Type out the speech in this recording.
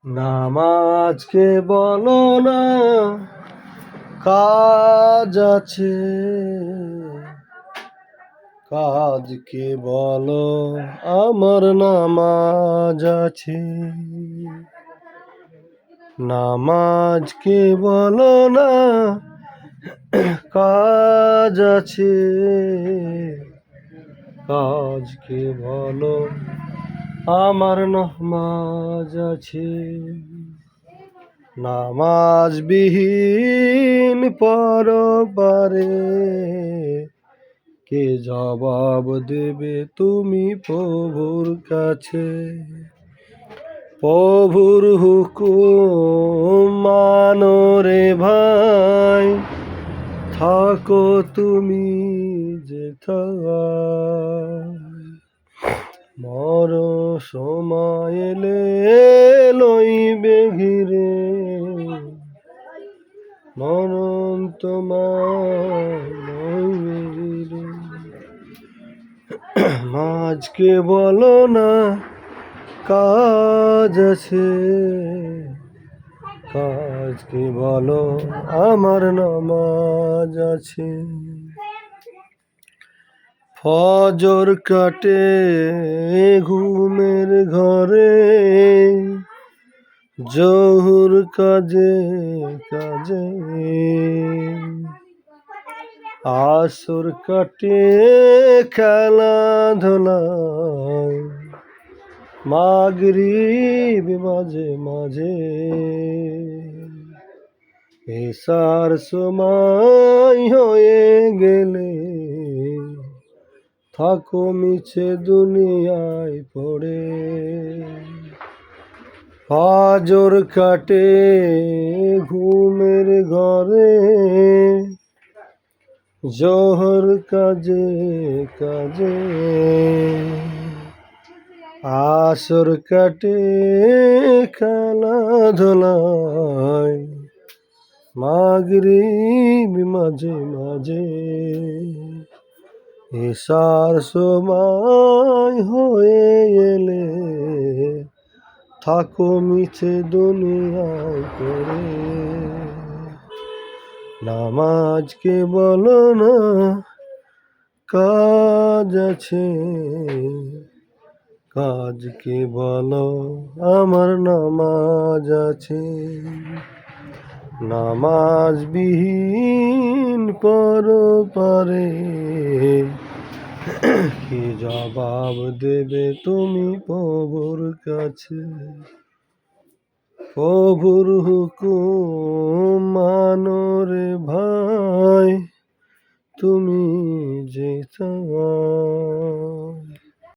নামাজকে বলো না কাজ আছে, কাজকে বলো আমার নামাজ আছে। নামাজকে বলো না কাজ আছে, কাজকে বলো আমার নামাজ আছে। নামাজ বিহীন পরপারে কে জবাব দেবে তুমি প্রভুর কাছে? প্রভুর হুকুম মানো রে ভাই, থাকো তুমি যেথায়। মর সময় এলে লইবে ঘিরে, মরণ তোমার লইবে ঘিরে। মাঝকে বলো না কাজ আছে, কাজকে বলো আমার নামাজ আছে। ফজর কাটে ঘুমের ঘরে, জহুর কাজে কাজে, আসর কাটে খেলাধুলায়, মাগরিব মাঝে মাঝে। এসার সময় হয়ে গেলে থাকো মিছে দুনিয়ায় পড়ে। ফজর কাটে ঘুমের ঘরে, জোহর কাজে কাজে, আসর কাটে খেলাধুলায়, মাগরিব মাঝে মাঝে। এসার সময় হয়ে এলে থাকো মিছে দুনিয়ায় পড়ে। নামাজকে বলো না কাজ আছে, কাজকে বলো আমার নামাজ আছে। নামাজ বিহীন পরপারে কি জবাব দেবে তুমি প্রভুর কাছে? প্রভুর হুকুম মানো রে ভাই, তুমি যেথায়।